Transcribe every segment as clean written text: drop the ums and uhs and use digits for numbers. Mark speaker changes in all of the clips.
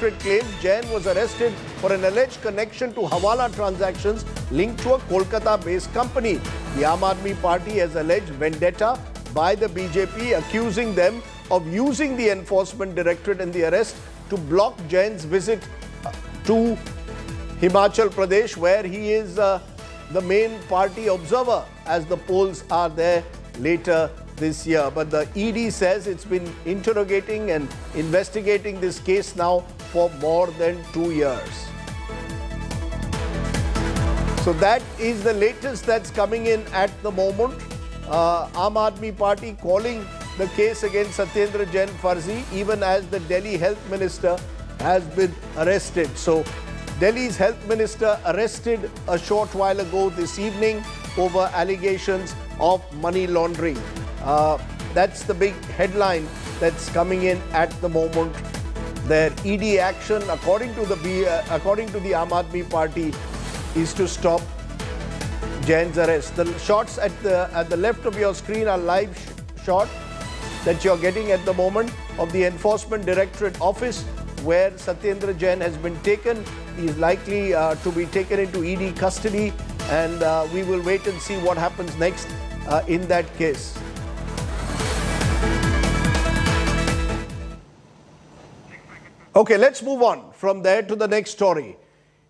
Speaker 1: Directorate claims Jain was arrested for an alleged connection to Hawala transactions linked to a Kolkata-based company. The Aam Aadmi Party has alleged vendetta by the BJP, accusing them of using the Enforcement Directorate in the arrest to block Jain's visit to Himachal Pradesh, where he is the main party observer as the polls are there later this year. But the ED says it's been interrogating and investigating this case now for more than 2 years. So that is the latest that's coming in at the moment. Aam Aadmi Party calling the case against Satyendra Jain Farzi, even as the Delhi Health Minister has been arrested. So Delhi's Health Minister arrested a short while ago this evening over allegations of money laundering. That's the big headline that's coming in at the moment. Their ED action, according to the Aam Aadmi Party, is to stop Jain's arrest. The shots at the left of your screen are live shot that you're getting at the moment of the Enforcement Directorate office where Satyendra Jain has been taken. He is likely to be taken into ED custody, and we will wait and see what happens next in that case. Okay, let's move on from there to the next story.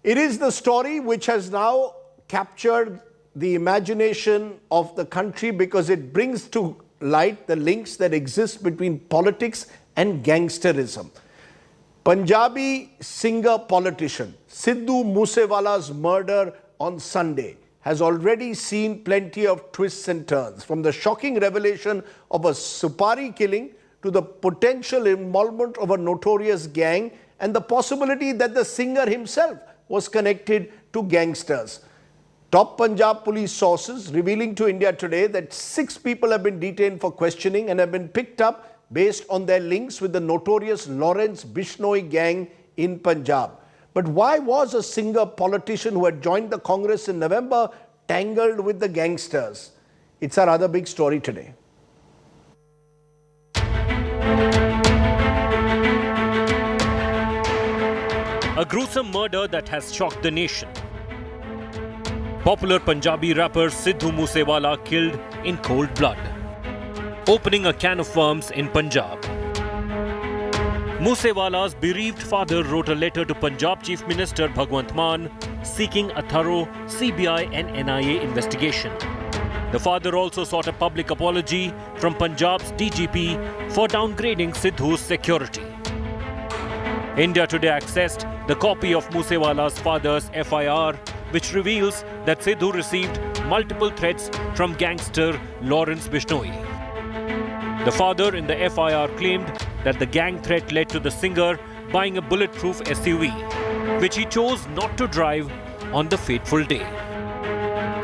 Speaker 1: It is the story which has now captured the imagination of the country because it brings to light the links that exist between politics and gangsterism. Punjabi singer-politician Sidhu Moose Wala's murder on Sunday has already seen plenty of twists and turns, from the shocking revelation of a Supari killing to the potential involvement of a notorious gang and the possibility that the singer himself was connected to gangsters. Top Punjab Police sources revealing to India Today that 6 people have been detained for questioning and have been picked up based on their links with the notorious Lawrence Bishnoi gang in Punjab. But why was a singer politician who had joined the Congress in November tangled with the gangsters? It's our other big story today.
Speaker 2: A gruesome murder that has shocked the nation. Popular Punjabi rapper Sidhu Moose Wala killed in cold blood, opening a can of worms in Punjab. Moose Wala's bereaved father wrote a letter to Punjab Chief Minister Bhagwant Mann seeking a thorough CBI and NIA investigation. The father also sought a public apology from Punjab's DGP for downgrading Sidhu's security. India Today accessed the copy of Moose Wala's father's FIR, which reveals that Sidhu received multiple threats from gangster Lawrence Bishnoi. The father in the FIR claimed that the gang threat led to the singer buying a bulletproof SUV, which he chose not to drive on the fateful day.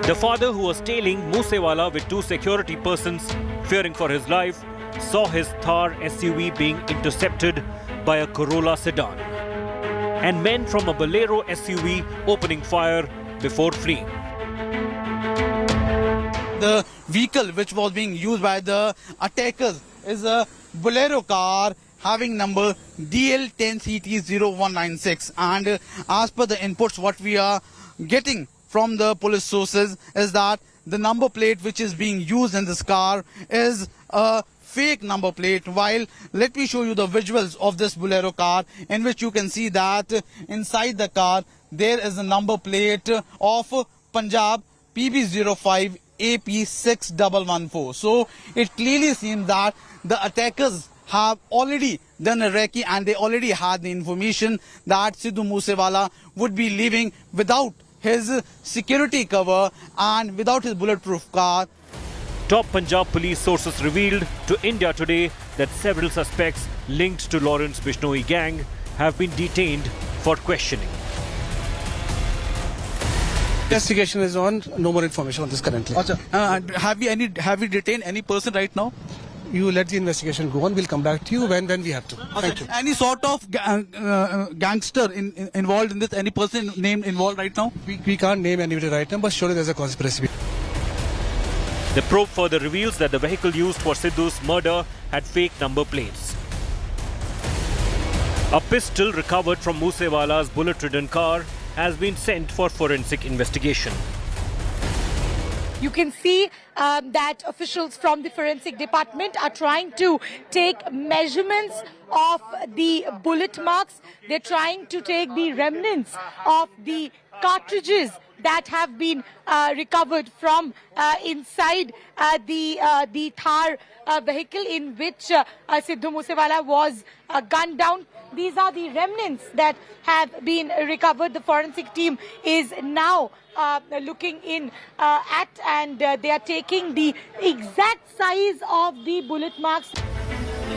Speaker 2: The father, who was tailing Moose Wala with 2 security persons, fearing for his life, saw his Thar SUV being intercepted by a Corolla sedan, and men from a Bolero SUV opening fire before fleeing.
Speaker 3: The vehicle which was being used by the attackers is a Bolero car having number DL10CT0196, and as per the inputs what we are getting from the police sources is that the number plate which is being used in this car is a fake number plate. While let me show you the visuals of this Bolero car, in which you can see that inside the car there is a number plate of Punjab PB05 AP6114. So it clearly seems that the attackers have already done a recce and they already had the information that Sidhu Moose Wala would be leaving without his security cover and without his bulletproof car.
Speaker 2: Top Punjab Police sources revealed to India Today that several suspects linked to Lawrence Bishnoi gang have been detained for questioning.
Speaker 4: Investigation is on. No more information on this currently.
Speaker 3: Have we detained any person right now?
Speaker 4: You let the investigation go on. We'll come back to you when we have to. Thank you.
Speaker 3: Any sort of gangster involved in this? Any person named involved right now?
Speaker 4: We can't name anybody right now, but surely there's a conspiracy.
Speaker 2: The probe further reveals that the vehicle used for Sidhu's murder had fake number plates. A pistol recovered from Moose Wala's bullet-ridden car has been sent for forensic investigation.
Speaker 5: You can see that officials from the forensic department are trying to take measurements of the bullet marks. They're trying to take the remnants of the cartridges that have been recovered from inside the Thar vehicle in which Sidhu Moose Wala was gunned down. These are the remnants that have been recovered. The forensic team is now looking in at, and they are taking the exact size of the bullet marks.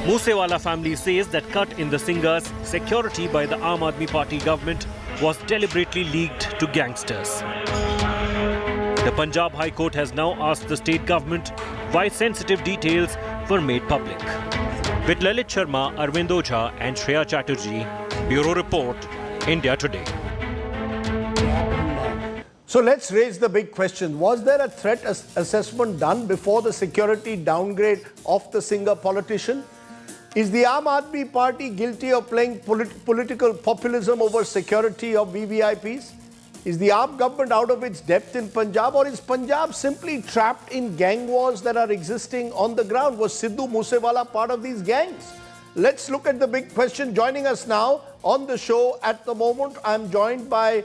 Speaker 2: Moose Wala family says that cut in the singer's security by the Aam Aadmi Party government was deliberately leaked to gangsters. The Punjab High Court has now asked the state government why sensitive details were made public. With Lalit Sharma, Arvind Ojha and Shreya Chatterjee, Bureau Report, India Today.
Speaker 1: So let's raise the big question. Was there a threat assessment done before the security downgrade of the singer politician? Is the Aam Aadmi Party guilty of playing political populism over security of VVIPs? Is the Aap government out of its depth in Punjab, or is Punjab simply trapped in gang wars that are existing on the ground? Was Sidhu Moose Wala part of these gangs? Let's look at the big question. Joining us now on the show at the moment, I'm joined by,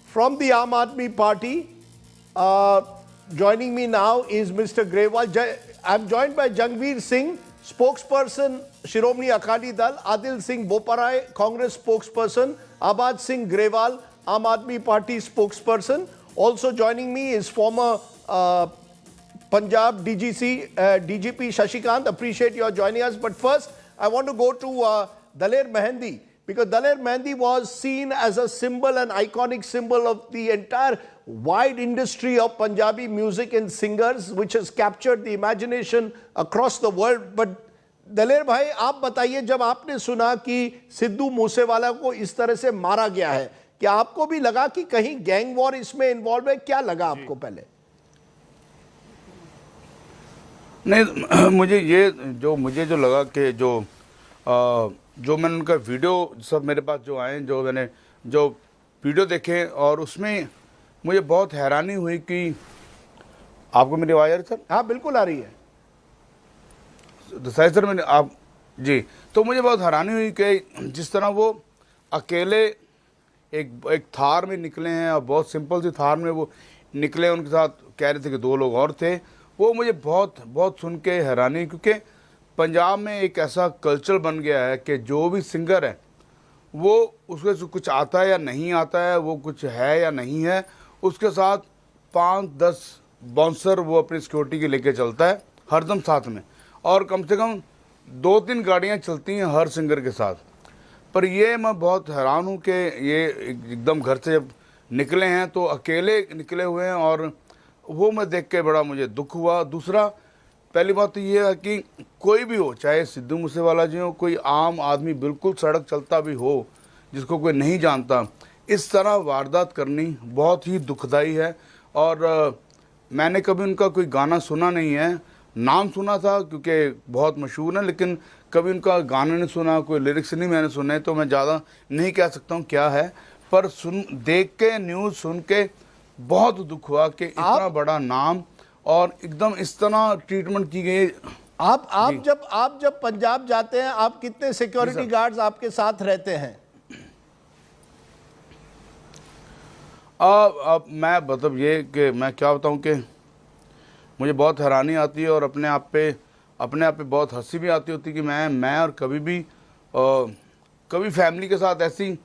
Speaker 1: from the Aam Aadmi Party, joining me now is Mr. Grewal. I'm joined by Jangveer Singh, spokesperson, Shiromani Akali Dal, Adil Singh Boparai, Congress spokesperson, Abad Singh Grewal, Aam Aadmi Party spokesperson. Also joining me is former Punjab DGP Shashikant. Appreciate your joining us. But first, I want to go to Daler Mehendi, because Daler Mehendi was seen as a symbol, an iconic symbol of the entire wide industry of Punjabi music and singers, which has captured the imagination across the world. But दलेर भाई, आप बताइए, जब आपने सुना कि सिद्धू मूसेवाला को इस तरह से मारा गया है, क्या आपको भी लगा कि कहीं गैंग वॉर इसमें इन्वॉल्व है? क्या लगा आपको पहले?
Speaker 6: नहीं, मुझे जो लगा कि जो मैंने उनका वीडियो सब मेरे पास जो आए, जो वीडियो देखे, और उसमें मुझे बहुत हैरानी हुई कि आपको मेरी आवाज़ आ रही है सर?
Speaker 1: हाँ, बिल्कुल आ रही है
Speaker 6: दसाई सर। मैंने आप जी, तो मुझे बहुत हैरानी हुई कि जिस तरह वो अकेले एक थार में निकले हैं, और बहुत सिंपल सी थार में वो निकले, उनके साथ कह रहे थे कि 2 लोग और थे। वो मुझे बहुत सुन के हैरानी, क्योंकि पंजाब में एक ऐसा कल्चर बन गया है कि जो भी सिंगर है वो उसके कुछ आता है या नहीं आता है, वो कुछ है या नहीं है, उसके साथ 5-10 बाउंसर वो अपनी सिक्योरिटी के लेके चलता है हरदम साथ में, और कम से कम 2-3 गाड़ियाँ चलती हैं हर सिंगर के साथ। पर ये मैं बहुत हैरान हूँ कि ये एकदम घर से जब निकले हैं तो अकेले निकले हुए हैं, और वो मैं देख के बड़ा मुझे दुख हुआ। दूसरा, पहली बात तो ये है कि कोई भी हो, चाहे सिद्धू मूसेवाला जी हो, कोई आम आदमी बिल्कुल सड़क चलता भी हो जिसको कोई नहीं जानता, इस तरह वारदात करनी बहुत ही दुखदाई है। और मैंने कभी उनका कोई गाना सुना नहीं है, नाम सुना था क्योंकि बहुत मशहूर है, लेकिन कभी उनका गाना नहीं सुना, कोई लिरिक्स नहीं मैंने सुने, तो मैं ज़्यादा नहीं कह सकता हूँ क्या है। पर देख के, न्यूज़ सुन के बहुत दुख हुआ कि इतना बड़ा नाम और एकदम इस तरह ट्रीटमेंट की गई।
Speaker 1: आप जब पंजाब जाते हैं, आप कितने सिक्योरिटी गार्ड्स आपके साथ रहते हैं?
Speaker 6: अब मैं मतलब ये कि मैं क्या बताऊं कि मुझे बहुत हैरानी आती है, और अपने आप पे बहुत हंसी भी आती होती कि मैं और कभी फैमिली के साथ ऐसी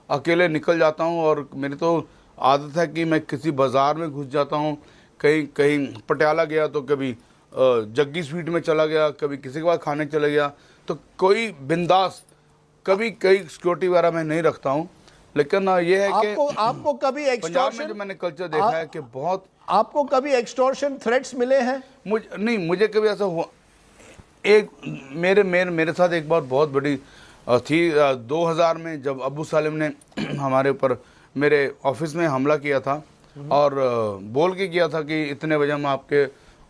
Speaker 6: अकेले निकल जाता हूं। और मेरी तो आदत है कि मैं किसी बाज़ार में घुस जाता हूं, कहीं पटियाला गया तो कभी जग्गी स्वीट में चला गया, कभी किसी के पास खाने चला गया, तो कोई बिंदास, कभी सिक्योरिटी वगैरह मैं नहीं रखता हूं। लेकिन ये है कि
Speaker 1: आपको कभी
Speaker 6: पंजाब में जो मैंने कल्चर देखा है कि बहुत,
Speaker 1: आपको कभी एक्सटॉर्शन थ्रेट्स मिले हैं?
Speaker 6: मुझे कभी ऐसा हुआ। एक मेरे साथ एक बार बहुत बड़ी थी 2000 में, जब अबू सालिम ने हमारे ऊपर मेरे ऑफिस में हमला किया था, और बोल के किया था कि इतने बजे हम आपके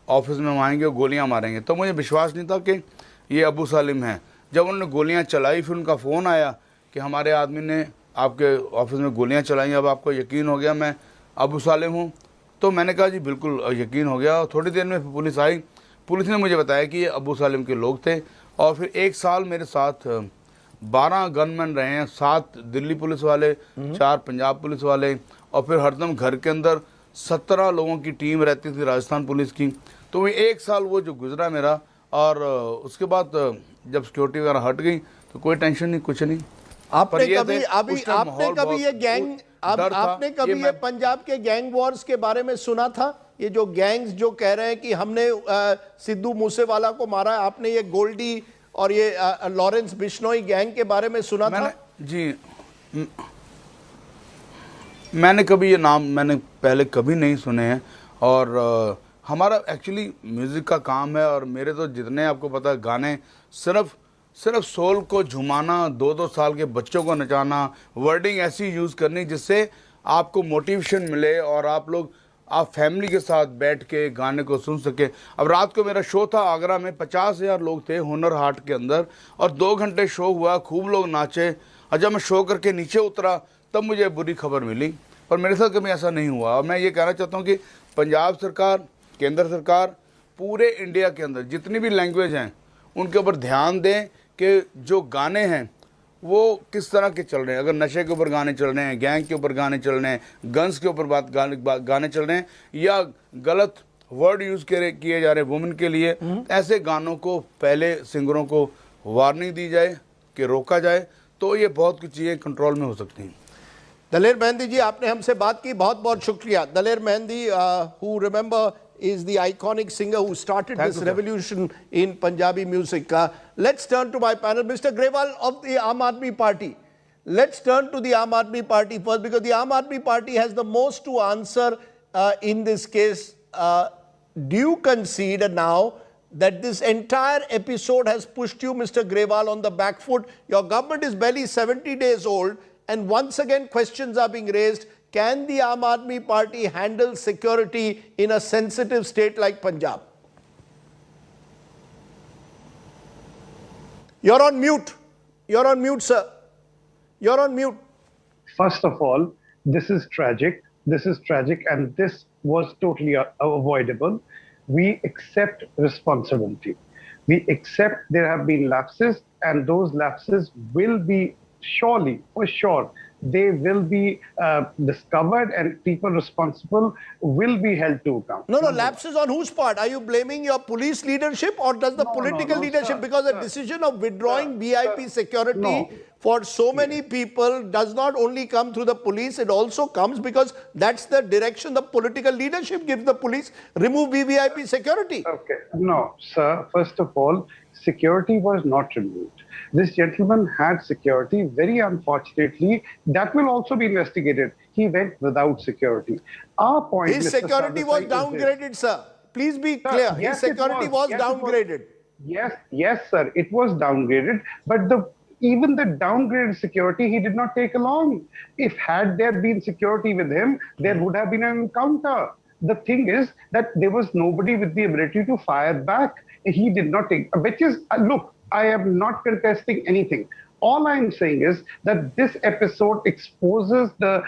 Speaker 6: ऑफिस में आएंगे और गोलियां मारेंगे। तो मुझे विश्वास नहीं था कि ये अबू सालिम हैं, जब उन्होंने गोलियां चलाई, फिर उनका फ़ोन आया कि हमारे आदमी ने आपके ऑफिस में गोलियां चलाई, अब आपको यकीन हो गया मैं अबू सालिम हूँ? तो मैंने कहा जी बिल्कुल यकीन हो गया। और थोड़ी देर में पुलिस आई, पुलिस ने मुझे बताया कि ये अबू सालिम के लोग थे। और फिर 1 साल मेरे साथ 12 गनमैन रहे हैं, 7 दिल्ली पुलिस वाले, 4 पंजाब पुलिस वाले, और फिर हरदम घर के अंदर 17 लोगों की टीम रहती थी राजस्थान पुलिस की। तो वो 1 साल वो जो गुजरा मेरा, और उसके बाद जब सिक्योरिटी वगैरह हट गई तो कोई टेंशन नहीं, कुछ नहीं।
Speaker 1: आपने कभी ये गैंग आपने कभी ये पंजाब के गैंग वॉर्स के बारे में सुना था? ये जो गैंग्स जो कह रहे हैं कि हमने सिद्धू मूसेवाला को मारा है, आपने ये गोल्डी और ये लॉरेंस बिश्नोई गैंग के बारे में सुना था?
Speaker 6: जी मैंने कभी ये नाम मैंने पहले कभी नहीं सुने हैं। और हमारा एक्चुअली म्यूज़िक का काम है, और मेरे तो जितने आपको पता है गाने सिर्फ सोल को झुमाना, 2-2 साल के बच्चों को नचाना, वर्डिंग ऐसी यूज़ करनी जिससे आपको मोटिवेशन मिले और आप फैमिली के साथ बैठ के गाने को सुन सके। अब रात को मेरा शो था आगरा में, 50,000 लोग थे हुनर हाट के अंदर, और 2 घंटे शो हुआ, खूब लोग नाचे। और जब मैं शो करके नीचे उतरा तब मुझे बुरी खबर मिली, और मेरे साथ कभी ऐसा नहीं हुआ। और मैं ये कहना चाहता हूँ कि पंजाब सरकार, केंद्र सरकार पूरे इंडिया के अंदर जितनी भी लैंग्वेज हैं उनके ऊपर ध्यान दें कि जो गाने हैं वो किस तरह के चल रहे हैं। अगर नशे के ऊपर गाने चल रहे हैं, गैंग के ऊपर गाने चल रहे हैं, गन्स के ऊपर गाने चल रहे हैं, या गलत वर्ड यूज़ किए जा रहे हैं वुमेन के लिए, ऐसे गानों को पहले सिंगरों को वार्निंग दी जाए कि रोका जाए, तो ये बहुत कुछ चीज़ें कंट्रोल में हो सकती हैं।
Speaker 1: दलेर मेहंदी जी, आपने हमसे बात की, बहुत बहुत शुक्रिया। Daler Mehndi, who remember is the iconic singer who started this revolution in Punjabi music. Let's turn to my panel, Mr. Grewal of the Aam Aadmi Party. Let's turn to the Aam Aadmi Party first, because the Aam Aadmi Party has the most to answer in this case. Do you concede now that this entire episode has pushed you, Mr. Grewal, on the back foot? Your government is barely 70 days old, and once again questions are being raised. Can the Aam Aadmi Party handle security in a sensitive state like Punjab? You're on mute. You're on mute, sir. You're on mute.
Speaker 7: First of all, this is tragic. This is tragic, and this was totally avoidable. We accept responsibility. We accept there have been lapses, and those lapses will be surely, for sure, they will be discovered, and people responsible will be held to account.
Speaker 1: No, lapses on whose part? Are you blaming your police leadership, or does the political leadership?
Speaker 7: Sir,
Speaker 1: because the decision of withdrawing VIP security for so many people does not only come through the police, it also comes because that's the direction the political leadership gives the police. Remove VIP security.
Speaker 7: Okay. No, sir. First of all, security was not removed. This gentleman had security. Very unfortunately, that will also be investigated. He went without security. Our point,
Speaker 1: his
Speaker 7: Mr.
Speaker 1: security was downgraded, sir. Please be clear.
Speaker 7: Yes,
Speaker 1: his security was downgraded.
Speaker 7: Yes, sir. It was downgraded, but even the downgraded security he did not take along. If had there been security with him, there would have been an encounter. The thing is that there was nobody with the ability to fire back. He did not take, which is, look, I am not contesting anything. All I am saying is that this episode exposes the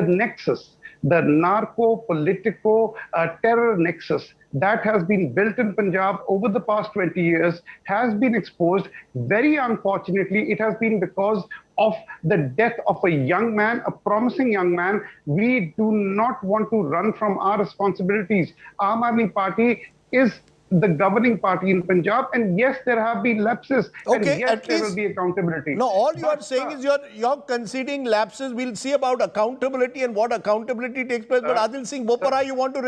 Speaker 7: nexus, the narco-politico terror nexus that has been built in Punjab over the past 20 years, has been exposed. Very unfortunately, it has been because of the death of a young man, a promising young man. We do not want to run from our responsibilities. Aam Aadmi Party is the governing party in Punjab, and yes, there have been lapses, and yes, there will be accountability.
Speaker 1: No, all you are saying is you're conceding lapses. We'll see about accountability and what accountability takes place. But Adil Singh Bopara, you want to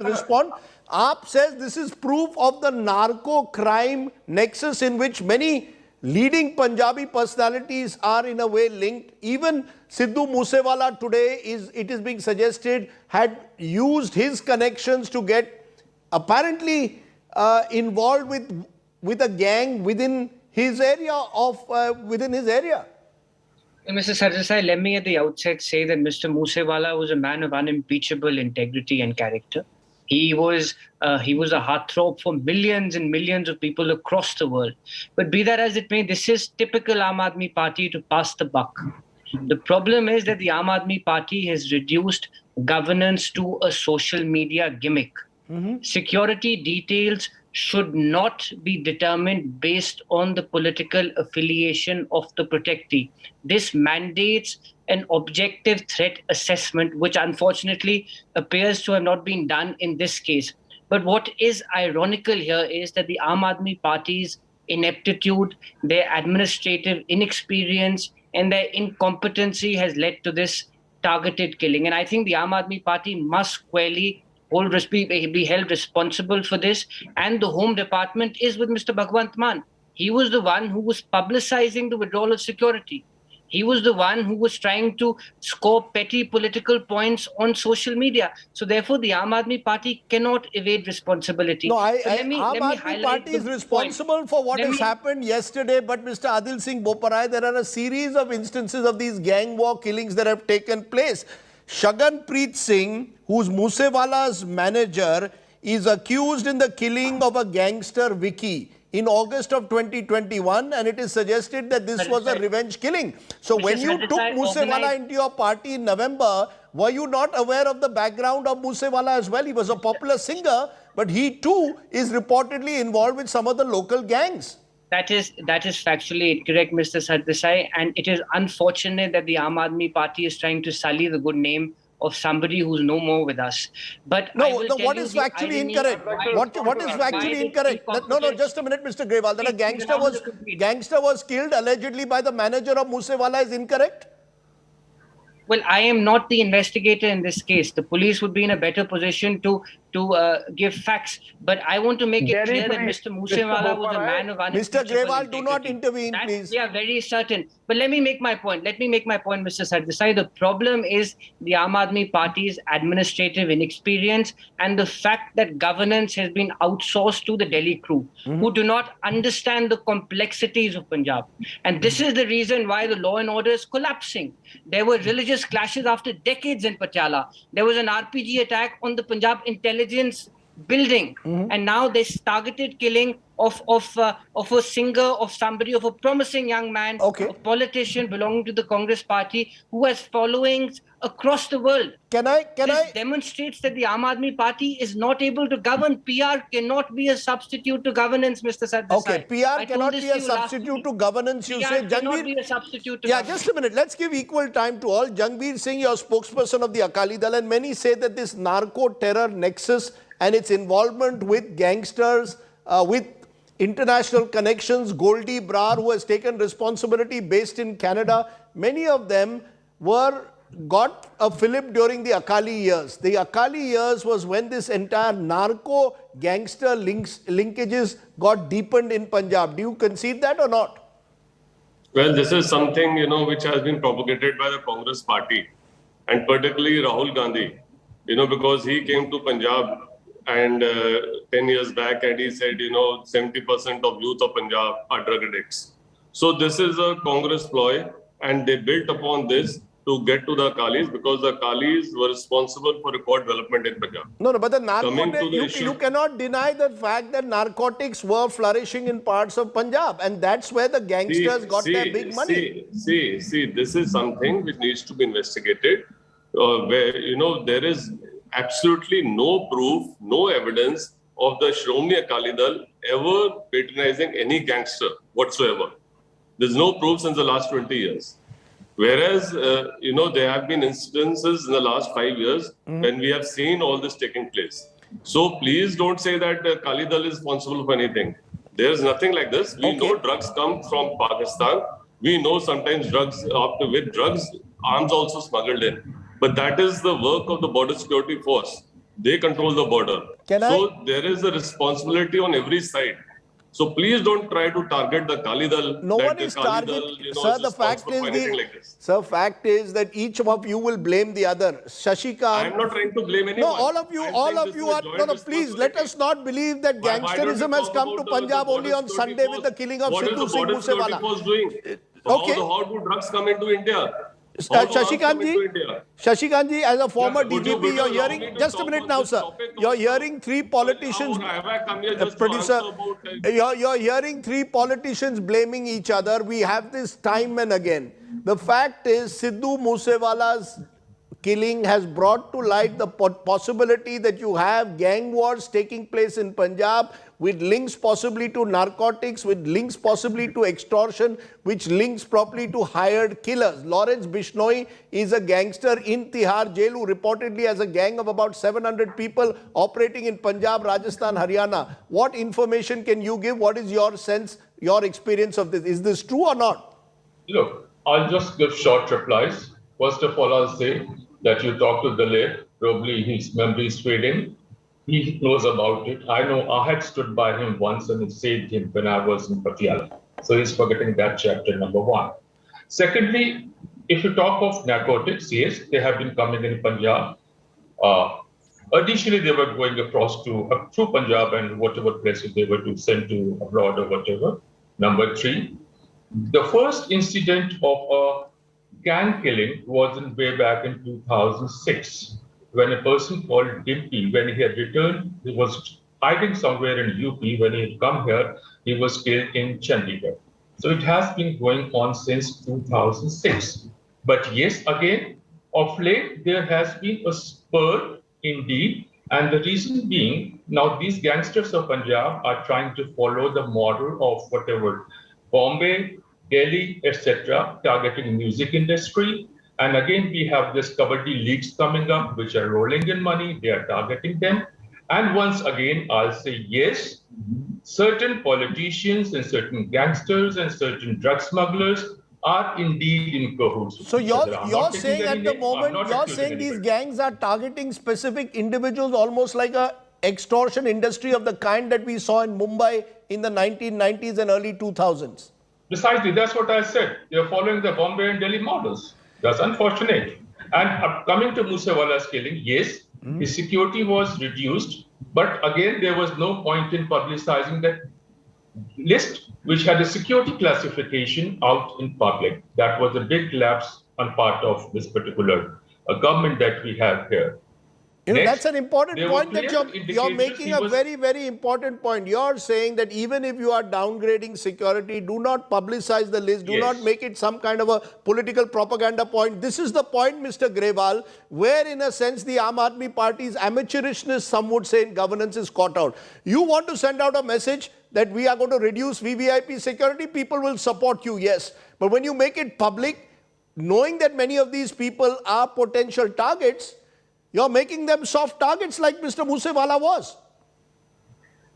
Speaker 1: respond? AAP says this is proof of the narco-crime nexus in which many leading Punjabi personalities are in a way linked. Even Sidhu Moose Wala today, it is being suggested, had used his connections to get apparently involved with a gang within his area
Speaker 8: Mr. Sardesai, let me at the outset say that Mr. Moose Wala was a man of unimpeachable integrity and character. He was a heartthrob for millions and millions of people across the world. But be that as it may, this is typical Aam Aadmi Party to pass the buck. The problem is that the Aam Aadmi Party has reduced governance to a social media gimmick. Security details should not be determined based on the political affiliation of the protectee. This mandates an objective threat assessment, which unfortunately appears to have not been done in this case. But what is ironical here is that the Aam Aadmi Party's ineptitude, their administrative inexperience, and their incompetency has led to this targeted killing. And I think the Aam Aadmi Party must squarely be held responsible for this. And the Home Department is with Mr. Bhagwant Mann. He was the one who was publicizing the withdrawal of security. He was the one who was trying to score petty political points on social media. So therefore, the Aam Aadmi Party cannot evade responsibility.
Speaker 1: No,
Speaker 8: Aam
Speaker 1: Aam Aadmi Party is responsible for what has happened yesterday. But Mr. Adil Singh Boparai, there are a series of instances of these gang war killings that have taken place. Shaganpreet Singh, who's Moose Wala's manager, is accused in the killing of a gangster Vicky in August of 2021, and it is suggested that this was a revenge killing. So when you took Moose Wala into your party in November, were you not aware of the background of Moose Wala as well? He was a popular singer, but he too is reportedly involved with some of the local gangs.
Speaker 8: That is factually incorrect, Mr. Sardesai, and it is unfortunate that the Aam Aadmi Party is trying to sully the good name of somebody who's no more with us. But
Speaker 1: what is factually incorrect? What is factually incorrect? No, just a minute, Mr. Grewal. That a gangster was killed allegedly by the manager of Moose Wala is incorrect?
Speaker 8: Well, I am not the investigator in this case. The police would be in a better position to give facts. But I want to make it clear that Mr. Moose Wala was a man of
Speaker 1: Mr. Grewal, do not intervene, please.
Speaker 8: We are very certain. But let me make my point. Mr. Sardesai. The problem is the Aam Aadmi Party's administrative inexperience and the fact that governance has been outsourced to the Delhi crew, who do not understand the complexities of Punjab. And this is the reason why the law and order is collapsing. There were religious clashes after decades in Patiala. There was an RPG attack on the Punjab intelligence building, and now this targeted killing of a singer, of somebody, of a promising young man, a politician belonging to the Congress party who has followings across the world. This demonstrates that the Aam Aadmi Party is not able to govern. PR cannot be a substitute to governance, Mr. Sardesai.
Speaker 1: Okay, PR cannot be a substitute to governance, you say.
Speaker 8: Cannot be a substitute to governance.
Speaker 1: Just a minute. Let's give equal time to all. Jangveer Singh, your spokesperson of the Akali Dal, and many say that this narco-terror nexus and its involvement with gangsters, with international connections, Goldie Brar, who has taken responsibility based in Canada, many of them got a fillip during the Akali years. The Akali years was when this entire narco-gangster linkages got deepened in Punjab. Do you concede that or not?
Speaker 9: Well, this is something, which has been propagated by the Congress party, and particularly Rahul Gandhi, because he came to Punjab and 10 years back and he said, 70% of youth of Punjab are drug addicts. So this is a Congress ploy, and they built upon this to get to the Akalis, because the Akalis were responsible for record development in Punjab.
Speaker 1: No, but you cannot deny the fact that narcotics were flourishing in parts of Punjab, and that's where the gangsters got their big money.
Speaker 9: This is something which needs to be investigated, where, there is absolutely no proof, no evidence of the Shromani Akali Dal ever patronizing any gangster whatsoever. There's no proof since the last 20 years. Whereas, there have been instances in the last 5 years when we have seen all this taking place. So please don't say that Akali Dal is responsible for anything. There's nothing like this. We know drugs come from Pakistan. We know sometimes with drugs, arms also smuggled in. But that is the work of the border security force. They control the border. There is a responsibility on every side. So please don't try to target the Akali Dal.
Speaker 1: No one is targeting. Sir, the fact is that each of you will blame the other. Shashikant.
Speaker 9: I'm not trying to blame anyone.
Speaker 1: No, all of you are. No, please, let us not believe that gangsterism has come to Punjab only on Sunday with the killing of Sidhu Moose Wala.
Speaker 9: How do drugs come into India?
Speaker 1: Shashikant ji, as a former
Speaker 9: Would you
Speaker 1: DGP, you're
Speaker 9: allow me
Speaker 1: hearing,
Speaker 9: to
Speaker 1: just a
Speaker 9: talk
Speaker 1: minute
Speaker 9: on
Speaker 1: now,
Speaker 9: this
Speaker 1: sir.
Speaker 9: topic
Speaker 1: You're
Speaker 9: also?
Speaker 1: hearing three politicians,
Speaker 9: Have I come here just to
Speaker 1: producer,
Speaker 9: answer about
Speaker 1: you're hearing three politicians blaming each other. We have this time and again. The fact is, Sidhu Moose Wala's killing has brought to light the possibility that you have gang wars taking place in Punjab with links possibly to narcotics, with links possibly to extortion, which links probably to hired killers. Lawrence Bishnoi is a gangster in Tihar jail who reportedly has a gang of about 700 people operating in Punjab, Rajasthan, Haryana. What information can you give? What is your sense, your experience of this? Is this true or not?
Speaker 10: Look, I'll just give short replies. First of all, I'll say that you talked to Dalip, probably his memory is fading. He knows about it. I know I had stood by him once and saved him when I was in Patiala. So he's forgetting that chapter, number one. Secondly, if you talk of narcotics, yes, they have been coming in Punjab. Additionally, they were going across through Punjab and whatever places they were to send to abroad or whatever. Number three, the first incident of a gang killing was way back in 2006, when a person called Dimpy, when he had returned, he was hiding somewhere in UP. When he had come here, he was killed in Chandigarh. So it has been going on since 2006. But yes, again, of late, there has been a spur indeed. And the reason being, now these gangsters of Punjab are trying to follow the model of whatever Bombay, Delhi, etc., targeting music industry. And again, we have this kabaddi leagues coming up, which are rolling in money. They are targeting them. And once again, I'll say yes, certain politicians and certain gangsters and certain drug smugglers are indeed in cahoots.
Speaker 1: So you're saying at the moment, you're saying these gangs are targeting specific individuals, almost like a extortion industry of the kind that we saw in Mumbai in the 1990s and early 2000s.
Speaker 10: Precisely, that's what I said. They're following the Bombay and Delhi models. That's unfortunate. And coming to Moose Wala's killing, yes, his security was reduced, but again, there was no point in publicizing that list, which had a security classification out in public. That was a big lapse on part of this particular government that we have here.
Speaker 1: You know,
Speaker 10: Next,
Speaker 1: that's an important point that you're
Speaker 10: indications
Speaker 1: making, a very, very important point. You're saying that even if you are downgrading security, do not publicize the list, do not make it some kind of a political propaganda point. This is the point, Mr. Grewal, where in a sense the Aam Aadmi Party's amateurishness, some would say, in governance is caught out. You want to send out a message that we are going to reduce VVIP security, people will support you, yes. But when you make it public, knowing that many of these people are potential targets, you're making them soft targets like Mr. Moose Wala was.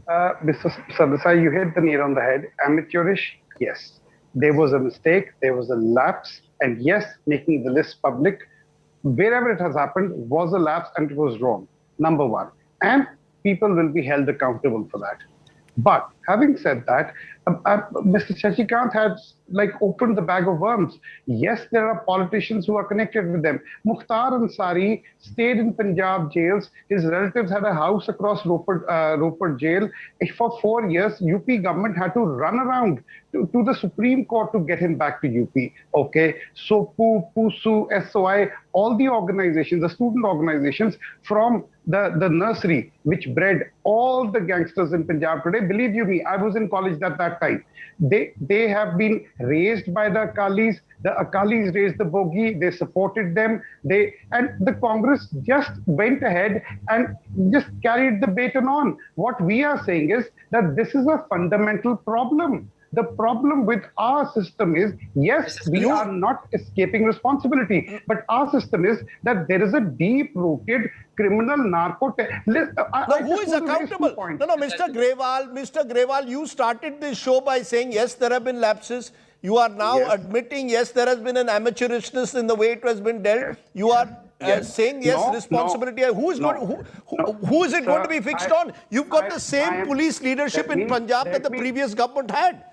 Speaker 7: Mr. Sardesai, you hit the nail on the head. Amateurish, yes. There was a mistake, there was a lapse, and yes, making the list public, wherever it has happened, was a lapse and it was wrong, number one. And people will be held accountable for that. But having said that, Mr. Shashikant has opened the bag of worms. Yes, there are politicians who are connected with them. Mukhtar Ansari stayed in Punjab jails. His relatives had a house across Ropar jail. For 4 years, UP government had to run around to the Supreme Court to get him back to UP. Okay, SOPU, PUSU, SOI, all the organizations, the student organizations from the nursery which bred all the gangsters in Punjab today. Believe you me, I was in college at that time. They have been raised by the Akalis. The Akalis raised the bogey. They supported them. And the Congress just went ahead and just carried the baton on. What we are saying is that this is a fundamental problem. The problem with our system is, yes, we are not escaping responsibility, but our system is that there is a deep-rooted criminal narco.
Speaker 1: Who is accountable? No, Mr. Grewal, you started this show by saying, yes, there have been lapses. You are now admitting, yes, there has been an amateurishness in the way it has been dealt. You are saying, yes, responsibility. Who is it going to be fixed on? You've got the same police leadership in Punjab that the previous government had.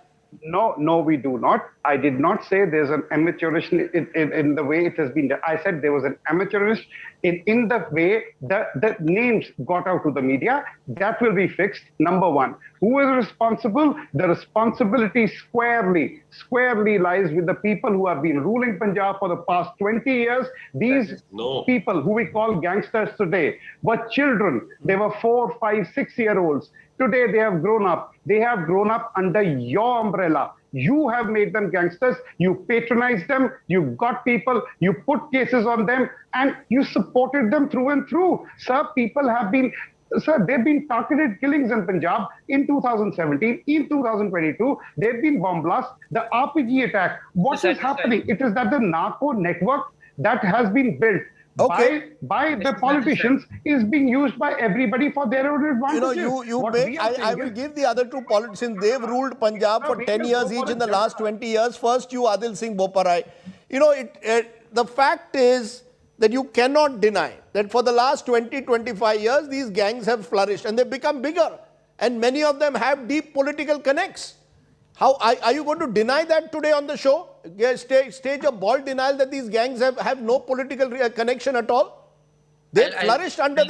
Speaker 7: No, we do not. I did not say there's an amateurish in the way it has been done. I said there was an amateurish in the way the names got out to the media. That will be fixed. Number one. Who is responsible? The responsibility squarely lies with the people who have been ruling Punjab for the past 20 years. These people who we call gangsters today were children. They were 4, 5, 6-year-olds. Today they have grown up. They have grown up under your umbrella. You have made them gangsters. You patronized them. You got people. You put cases on them, and you supported them through and through. Sir, they've been targeted killings in Punjab in 2017, in 2022. They've been bomb blasts. The RPG attack. What is happening? It is that the narco network that has been built by the politicians is being used by everybody for their own advantages.
Speaker 1: I will give the other two politicians. They've ruled Punjab for 10 years each in the last 20 years. First, you, Adil Singh Boparai. The fact is that you cannot deny that for the last 20, 25 years, these gangs have flourished and they've become bigger. And many of them have deep political connects. How are you going to deny that today on the show? Stage a bold denial that these gangs have no political connection at all? They flourished under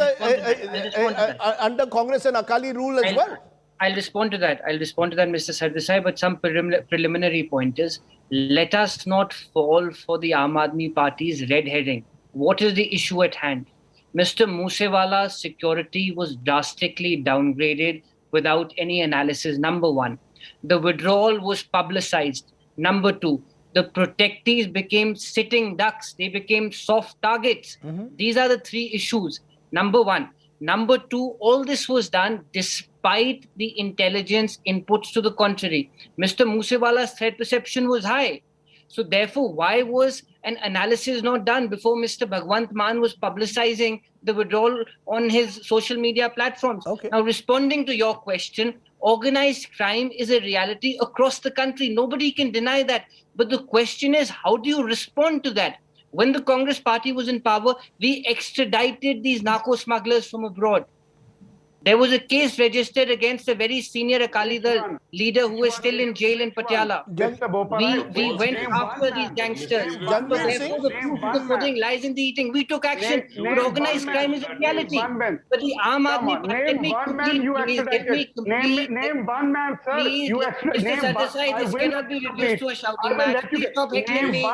Speaker 1: under Congress and Akali rule as well.
Speaker 8: I'll respond to that. Mr. Sardesai, but some preliminary pointers. Let us not fall for the Aam Aadmi Party's red herring. What is the issue at hand? Mr. Moose Wala's security was drastically downgraded without any analysis, number one. The withdrawal was publicized. Number two, the protectees became sitting ducks. They became soft targets. These are the three issues. Number one. Number two, all this was done despite the intelligence inputs to the contrary. Mr. Moose Wala's threat perception was high. So therefore, why was an analysis not done before Mr. Bhagwant Mann was publicizing the withdrawal on his social media platforms? Now, responding to your question, organized crime is a reality across the country. Nobody can deny that. But the question is, how do you respond to that? When the Congress party was in power, we extradited these narco smugglers from abroad. There was a case registered against a very senior Akali Dal leader who is still in jail in Patiala. We went after these gangsters. So therefore, the proof of the pudding lies in the eating. We took action. But organized crime is a reality. But the Aam Aadmi Party,
Speaker 7: name one man, sir.
Speaker 8: Mr. Sardesai, this cannot be reduced to a shouting match. Please stop heckling me.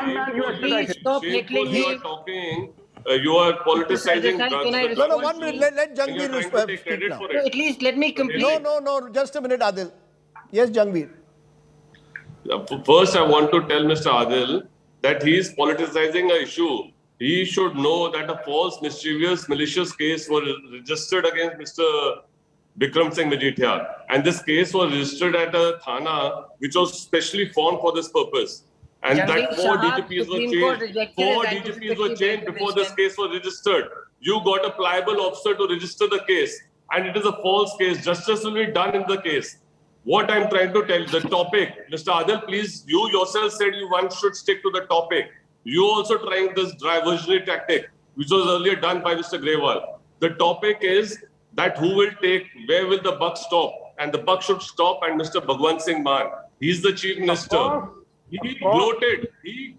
Speaker 8: Please stop heckling me.
Speaker 9: You are politicizing drugs.
Speaker 1: No, 1 minute. Let Jangveer speak now.
Speaker 8: So at least let me complete.
Speaker 1: No. Just a minute, Adil. Yes, Jangveer.
Speaker 9: First, I want to tell Mr. Adil that he is politicizing an issue. He should know that a false, mischievous, malicious case was registered against Mr. Bikram Singh Majithia. And this case was registered at a thana which was specially formed for this purpose. And that 4 DGPs were changed before this case was registered. You got a pliable officer to register the case, and it is a false case. Justice will be done in the case. What I'm trying to tell, the topic, Mr. Adil, please, you yourself said one should stick to the topic. You also trying this diversionary tactic, which was earlier done by Mr. Grewal. The topic is that who will take, where will the buck stop? And the buck should stop at Mr. Bhagwant Singh Mann. He's the chief minister. He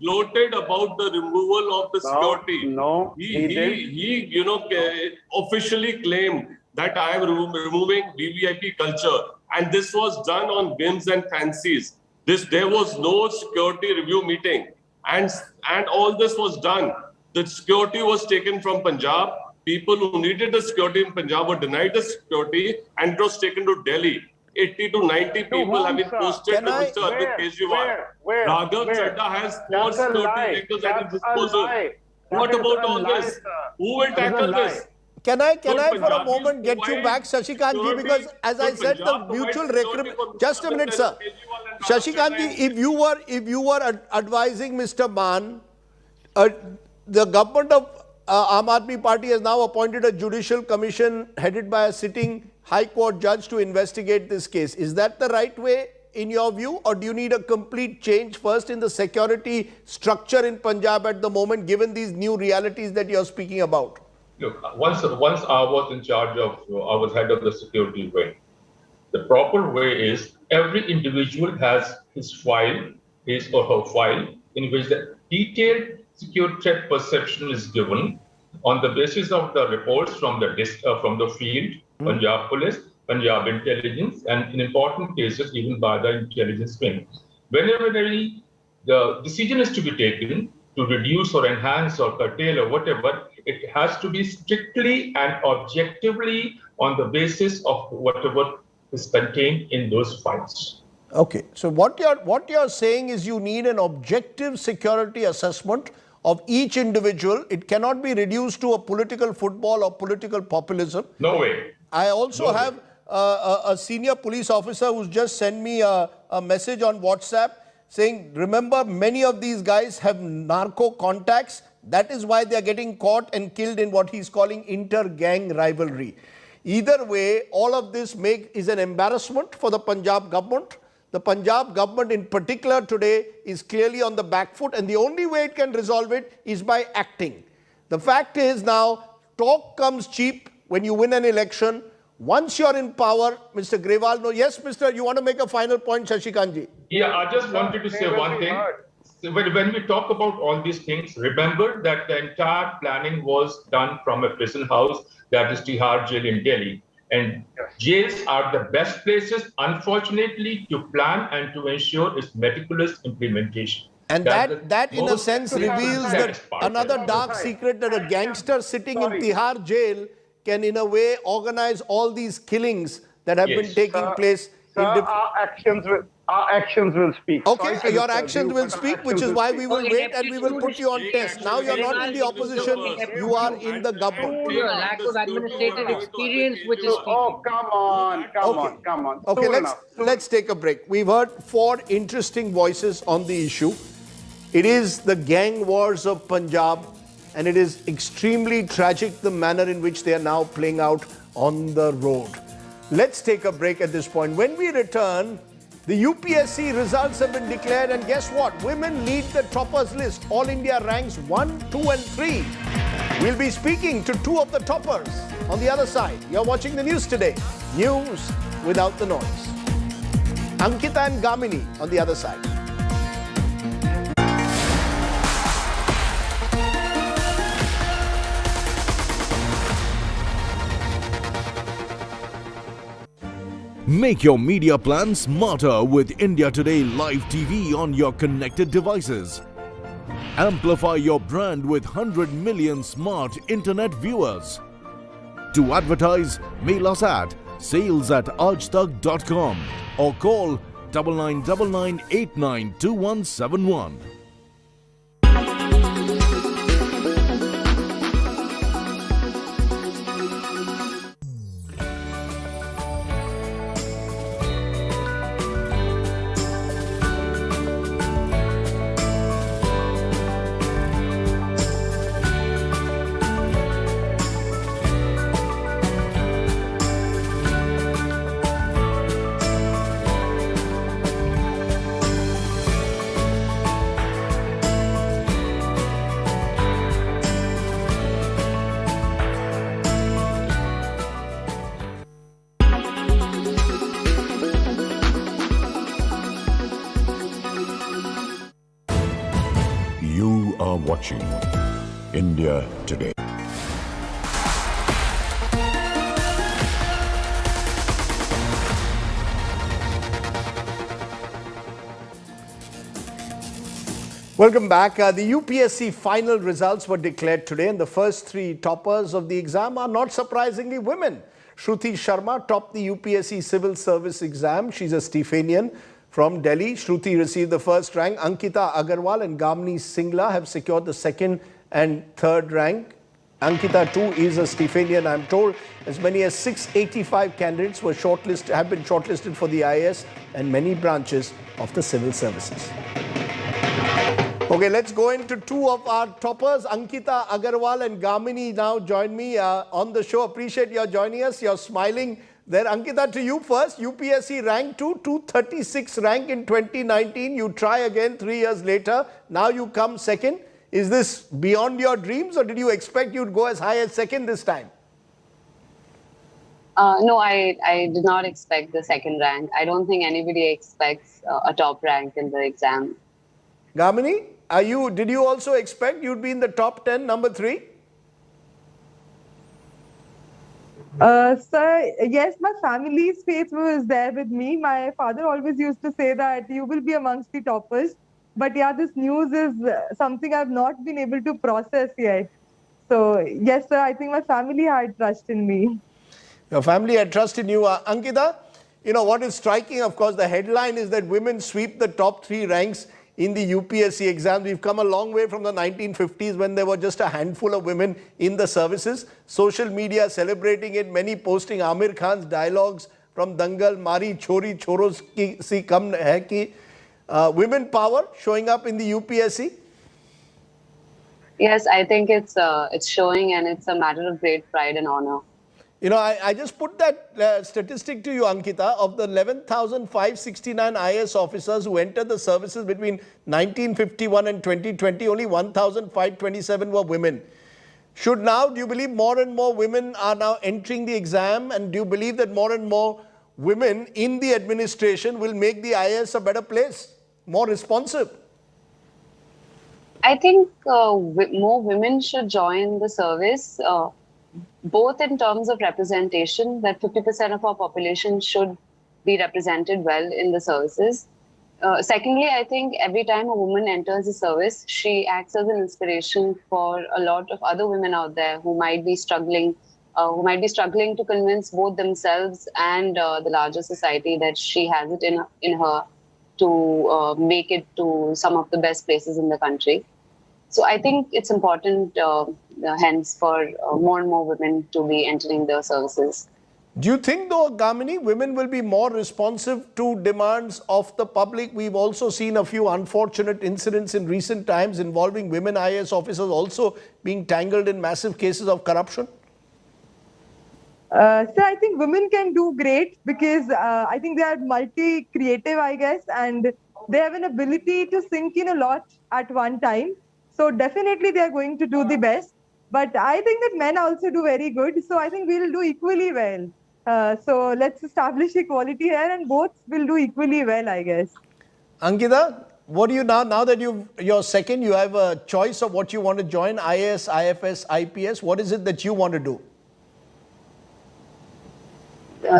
Speaker 9: gloated about the removal of the security. He officially claimed that I am removing VVIP culture, and this was done on whims and fancies. There was no security review meeting, and all this was done. The security was taken from Punjab. People who needed the security in Punjab were denied the security, and it was taken to Delhi. 80 to 90 people have been posted to Mr. Arvind Kejriwal. Rajdeep Sardesai has 4 security vehicles at his disposal. What about all this? Who will tackle this?
Speaker 1: Can I for a moment get you back, Shashikant ji, because as I said, the mutual recrimination. Just a minute, sir. Shashikant ji, if you were advising Mr. Mann, the government of Aam Aadmi Party has now appointed a judicial commission headed by a sitting High Court judge to investigate this case. Is that the right way in your view, or do you need a complete change first in the security structure in Punjab at the moment, given these new realities that you're speaking about?
Speaker 10: Look, once I was in charge of, I was head of the security wing. The proper way is every individual has his file, his or her file, in which the detailed secure threat perception is given on the basis of the reports from the field, Punjab Police, Punjab Intelligence, and in important cases, even by the intelligence wing. Whenever the decision is to be taken to reduce or enhance or curtail or whatever, it has to be strictly and objectively on the basis of whatever is contained in those files.
Speaker 1: Okay, so what you're saying is you need an objective security assessment of each individual. It cannot be reduced to a political football or political populism.
Speaker 10: No way.
Speaker 1: I also have a senior police officer who's just sent me a message on WhatsApp saying, remember, many of these guys have narco contacts. That is why they're getting caught and killed in what he's calling inter-gang rivalry. Either way, all of this is an embarrassment for the Punjab government. The Punjab government in particular today is clearly on the back foot, and the only way it can resolve it is by acting. The fact is now, talk comes cheap when you win an election. Once you're in power, Mr. Grewal, no, yes, Mr. You want to make a final point, Shashikanji?
Speaker 10: Yeah, I just wanted to say one thing. When we talk about all these things, remember that the entire planning was done from a prison house, that is Tihar jail in Delhi. And jails are the best places, unfortunately, to plan and to ensure its meticulous implementation.
Speaker 1: And that in a sense reveals that another dark secret, that a gangster sitting in Tihar jail can in a way organize all these killings that have been taking place.
Speaker 7: Our actions will speak.
Speaker 1: Okay, your actions will speak, which is why we will wait and we will put you on test. Now you're not in the opposition, you are in the government.
Speaker 8: Your lack of administrative experience, which is speaking.
Speaker 7: Oh, come on.
Speaker 1: Okay, let's take a break. We've heard 4 interesting voices on the issue. It is the gang wars of Punjab, and it is extremely tragic the manner in which they are now playing out on the road. Let's take a break at this point. When we return, the UPSC results have been declared, and guess what? Women lead the toppers list. All India ranks 1, 2 and 3. We'll be speaking to 2 of the toppers on the other side. You're watching the news today. News without the noise. Ankita and Gamini on the other side.
Speaker 11: Make your media plan smarter with India Today Live TV on your connected devices. Amplify your brand with 100 million smart internet viewers. To advertise, mail us at sales@aajtak.com or call 9999892171.
Speaker 12: You are watching India Today.
Speaker 1: Welcome back. The UPSC final results were declared today, and the first 3 toppers of the exam are not surprisingly women. Shruti Sharma topped the UPSC Civil Service exam. She's a Stephanian from Delhi. Shruti received the first rank. Ankita Agarwal and Gamini Singla have secured the second and third rank. Ankita too is a Stephanian, I'm told. As many as 685 candidates were have been shortlisted for the IAS and many branches of the civil services. Okay, let's go into 2 of our toppers. Ankita Agarwal and Gamini now join me on the show. Appreciate your joining us. You're smiling there. Ankita, to you first. UPSC rank 236 rank in 2019. You try again 3 years later. Now you come second. Is this beyond your dreams, or did you expect you'd go as high as second this time?
Speaker 13: No, I did not expect the second rank. I don't think anybody expects a top rank in the exam.
Speaker 1: Gamini, did you also expect you'd be in the top 10, number 3?
Speaker 14: Sir, yes, my family's faith was there with me. My father always used to say that you will be amongst the toppers. But yeah, this news is something I've not been able to process yet. So yes, sir, I think my family had trust in me.
Speaker 1: Your family had trust in you. Ankita, you know, what is striking, of course, the headline is that women sweep the top 3 ranks in the UPSC exams. We've come a long way from the 1950s when there were just a handful of women in the services. Social media celebrating it, many posting Amir Khan's dialogues from Dangal, Mari Chori Choros ki si kam hai ki. Women power showing up in the UPSC.
Speaker 13: Yes, I think it's showing, and it's a matter of great pride and honor.
Speaker 1: You know, I just put that statistic to you, Ankita, of the 11,569 IAS officers who entered the services between 1951 and 2020, only 1,527 were women. Do you believe more and more women are now entering the exam, and do you believe that more and more women in the administration will make the IAS a better place, more responsive?
Speaker 13: I think more women should join the service. Both in terms of representation, that 50% of our population should be represented well in the services. Secondly, I think every time a woman enters the service, she acts as an inspiration for a lot of other women out there who might be struggling to convince both themselves and the larger society that she has it in her to make it to some of the best places in the country. So I think it's important, hence, for more and more women to be entering the services.
Speaker 1: Do you think, though, Gamini, women will be more responsive to demands of the public? We've also seen a few unfortunate incidents in recent times involving women IAS officers also being tangled in massive cases of corruption.
Speaker 14: So I think women can do great because I think they are multi-creative, I guess, and they have an ability to sink in a lot at one time. So definitely they are going to do the best. But I think that men also do very good. So I think we will do equally well. So let's establish equality here, and both will do equally well, I guess.
Speaker 1: Ankita, what do you now that you're second, you have a choice of what you want to join, IAS, IFS, IPS. What is it that you want to do?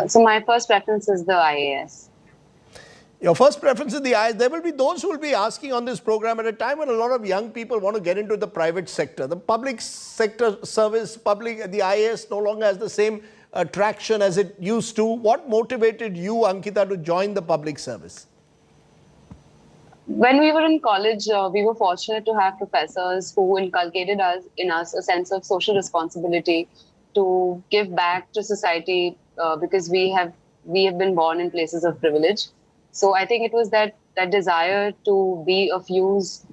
Speaker 13: So my first preference is the IAS.
Speaker 1: Your first preference is the IAS. There will be those who will be asking on this program at a time when a lot of young people want to get into the private sector. The public sector service, the IAS no longer has the same traction as it used to. What motivated you, Ankita, to join the public service?
Speaker 13: When we were in college, we were fortunate to have professors who inculcated in us a sense of social responsibility to give back to society because we have been born in places of privilege. So I think it was that desire to be of use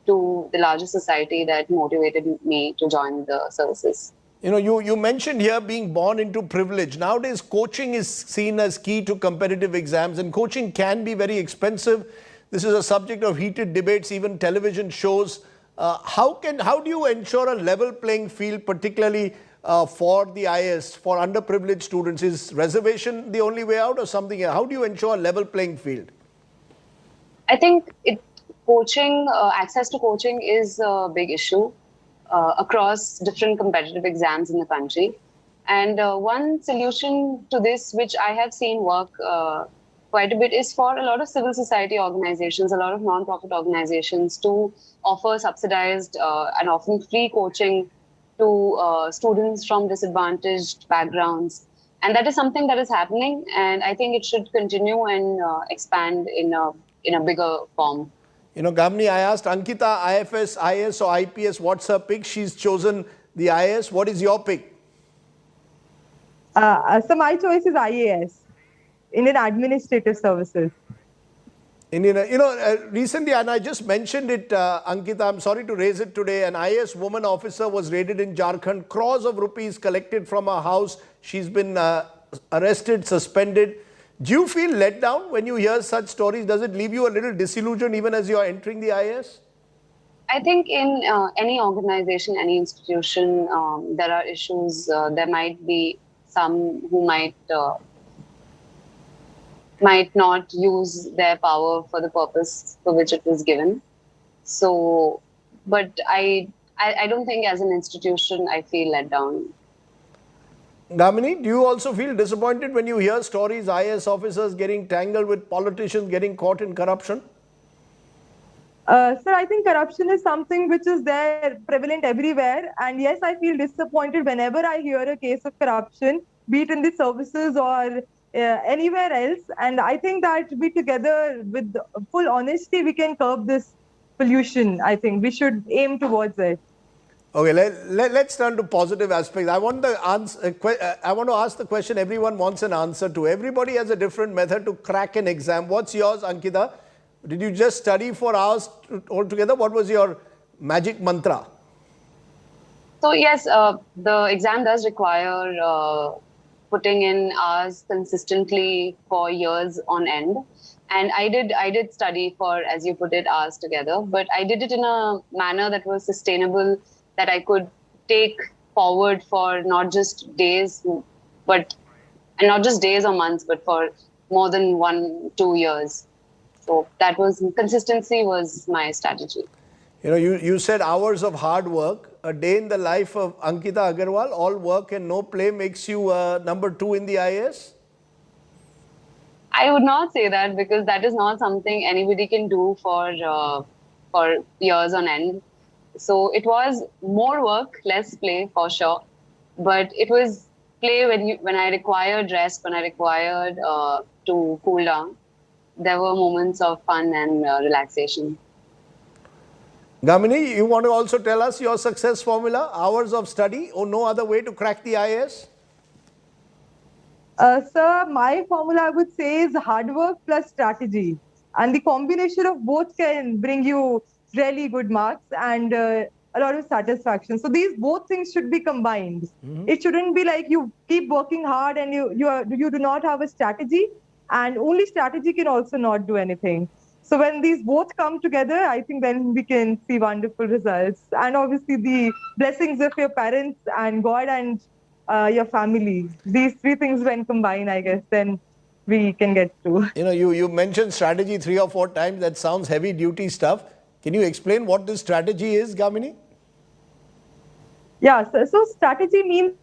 Speaker 13: to the larger society that motivated me to join the services.
Speaker 1: You know, you mentioned here being born into privilege. Nowadays, coaching is seen as key to competitive exams, and coaching can be very expensive. This is a subject of heated debates, even television shows. How do you ensure a level playing field, particularly for the IAS, for underprivileged students? Is reservation the only way out or something else? How do you ensure a level playing field?
Speaker 13: I think access to coaching is a big issue across different competitive exams in the country. And one solution to this, which I have seen work quite a bit, is for a lot of civil society organizations, a lot of non-profit organizations to offer subsidized and often free coaching to students from disadvantaged backgrounds. And that is something that is happening, and I think it should continue and expand in a bigger form.
Speaker 1: You know, Gamini, I asked Ankita, IFS, IAS or IPS, what's her pick? She's chosen the IAS. What is your pick?
Speaker 14: So my choice is IAS, Indian Administrative Services.
Speaker 1: Recently, and I just mentioned it, Ankita, I'm sorry to raise it today, an IAS woman officer was raided in Jharkhand, crores of rupees collected from her house. She's been arrested, suspended. Do you feel let down when you hear such stories? Does it leave you a little disillusioned even as you're entering the IAS?
Speaker 13: I think in any organization, any institution, there are issues. There might be some who might not use their power for the purpose for which it was given. So, but I don't think as an institution I feel let down.
Speaker 1: Gamini, do you also feel disappointed when you hear stories, IAS officers getting tangled with politicians, getting caught in corruption?
Speaker 14: Sir, I think corruption is something which is there, prevalent everywhere. And yes, I feel disappointed whenever I hear a case of corruption, be it in the services or anywhere else. And I think that we together, with full honesty, we can curb this pollution. I think we should aim towards it.
Speaker 1: Okay, let's turn to positive aspects. I want to ask the question everyone wants an answer to. Everybody has a different method to crack an exam. What's yours, Ankita? Did you just study for hours altogether? What was your magic mantra?
Speaker 13: So yes, the exam does require putting in hours consistently for years on end. And I did study for, as you put it, hours together, but I did it in a manner that was sustainable, that I could take forward for not just days, and not just days or months, but for more than 1-2 years. So that was, consistency was my strategy.
Speaker 1: You know, you said hours of hard work. A day in the life of Ankita Agarwal, all work and no play makes you number 2 in the IAS?
Speaker 13: I would not say that, because that is not something anybody can do for years on end. So it was more work, less play for sure. But it was play when I required rest, when I required to cool down. There were moments of fun and relaxation.
Speaker 1: Gamini, you want to also tell us your success formula, hours of study or no other way to crack the IAS?
Speaker 14: Sir, my formula I would say is hard work plus strategy. And the combination of both can bring you really good marks and a lot of satisfaction. So these both things should be combined. It shouldn't be like you keep working hard and you do not have a strategy, and only strategy can also not do anything. So when these both come together, I think then we can see wonderful results. And obviously the blessings of your parents and God and your family. These three things when combined, I guess, then we can get through.
Speaker 1: You know, you mentioned strategy 3 or 4 times. That sounds heavy duty stuff. Can you explain what this strategy is, Gamini?
Speaker 14: Yeah, so strategy means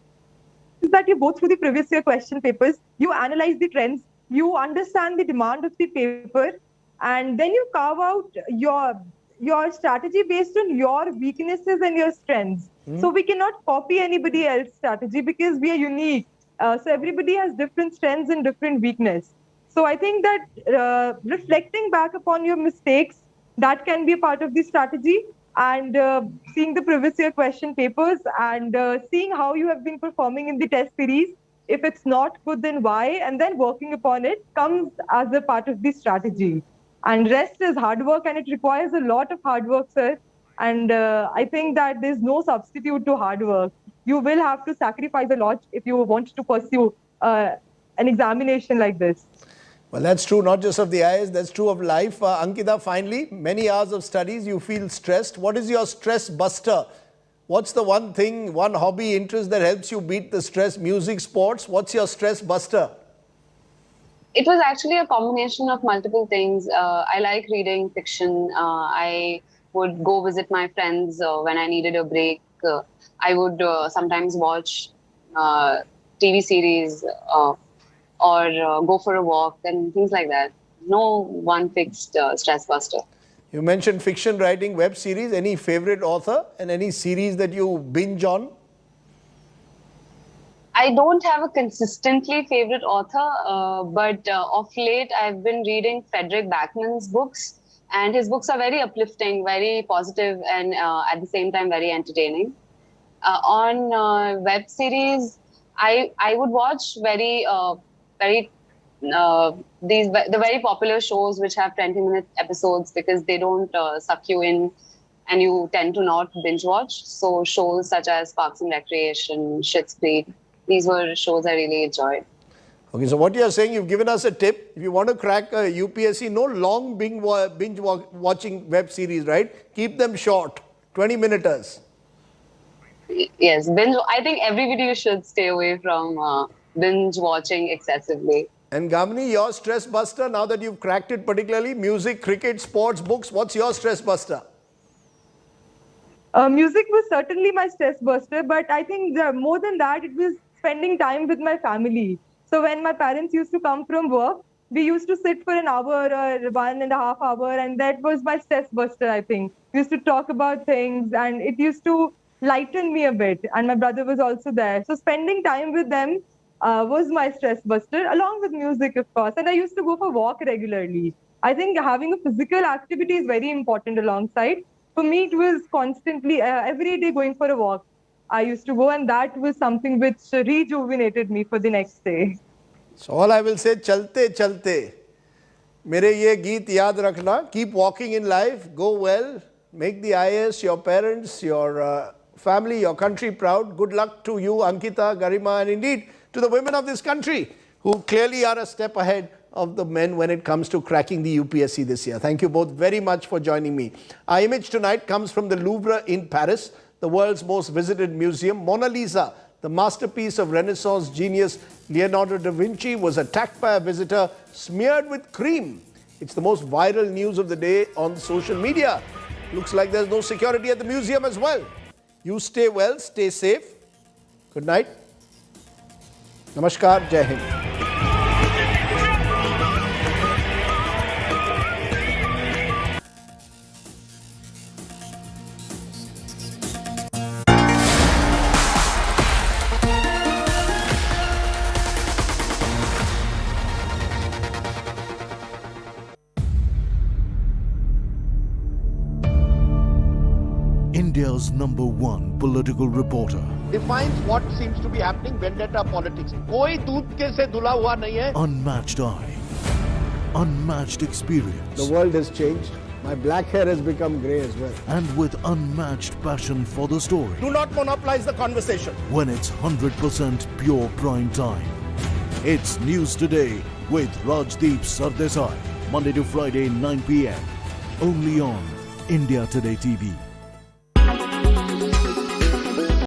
Speaker 14: that you go through the previous year question papers, you analyze the trends, you understand the demand of the paper, and then you carve out your strategy based on your weaknesses and your strengths. So we cannot copy anybody else's strategy because we are unique. So everybody has different strengths and different weakness. So I think that reflecting back upon your mistakes, that can be a part of the strategy, and seeing the previous year question papers and seeing how you have been performing in the test series. If it's not good, then why? And then working upon it comes as a part of the strategy. And rest is hard work, and it requires a lot of hard work, sir. And I think that there's no substitute to hard work. You will have to sacrifice a lot if you want to pursue an examination like this.
Speaker 1: Well, that's true not just of the IAS, that's true of life. Ankita, finally, many hours of studies, you feel stressed. What is your stress buster? What's the one thing, one hobby, interest that helps you beat the stress? Music, sports? What's your stress buster?
Speaker 13: It was actually a combination of multiple things. I like reading fiction. I would go visit my friends when I needed a break. I would sometimes watch TV series or go for a walk and things like that. No one fixed stress buster.
Speaker 1: You mentioned fiction writing, web series. Any favorite author and any series that you binge on?
Speaker 13: I don't have a consistently favorite author, but of late I've been reading Frederick Backman's books, and his books are very uplifting, very positive, and at the same time very entertaining. On web series, I would watch the very popular shows which have 20-minute episodes, because they don't suck you in and you tend to not binge watch. So shows such as Parks and Recreation, Schitt's Creek, these were shows I really enjoyed.
Speaker 1: Okay, so what you're saying, you've given us a tip. If you want to crack a UPSC, no long binge watching web series, right? Keep them short, 20-minuters.
Speaker 13: Yes, binge. I think everybody should stay away from binge watching excessively.
Speaker 1: And Gamini, your stress buster, now that you've cracked it particularly, music, cricket, sports, books, what's your stress buster?
Speaker 14: Music was certainly my stress buster, but I think more than that, it was spending time with my family. So when my parents used to come from work, we used to sit for an hour or 1.5 hours, and that was my stress buster, I think. We used to talk about things, and it used to lighten me a bit. And my brother was also there. So spending time with them was my stress buster, along with music, of course. And I used to go for walk regularly. I think having a physical activity is very important alongside. For me, it was constantly, every day going for a walk. I used to go, and that was something which rejuvenated me for the next day.
Speaker 1: So all I will say, chalte chalte. Mere ye geet yaad rakhna. Keep walking in life. Go well. Make the IAS, your parents, your family, your country proud. Good luck to you, Ankita, Garima, and indeed to the women of this country who clearly are a step ahead of the men when it comes to cracking the UPSC this year. Thank you both very much for joining me. Our image tonight comes from the Louvre in Paris, the world's most visited museum. Mona Lisa, the masterpiece of Renaissance genius Leonardo da Vinci, was attacked by a visitor smeared with cream. It's the most viral news of the day on social media. Looks like there's no security at the museum as well. You stay well, stay safe. Good night. Namaskar, Jai Hind.
Speaker 11: India's #1 political reporter.
Speaker 1: Defines what seems to be happening, vendetta politics. कोई दूध के से धुला हुआ नहीं है.
Speaker 11: Unmatched eye, unmatched experience.
Speaker 1: The world has changed. My black hair has become grey as well.
Speaker 11: And with unmatched passion for the story.
Speaker 1: Do not monopolize the conversation.
Speaker 11: When it's 100% pure prime time. It's News Today with Rajdeep Sardesai. Monday to Friday, 9 p.m. Only on India Today TV.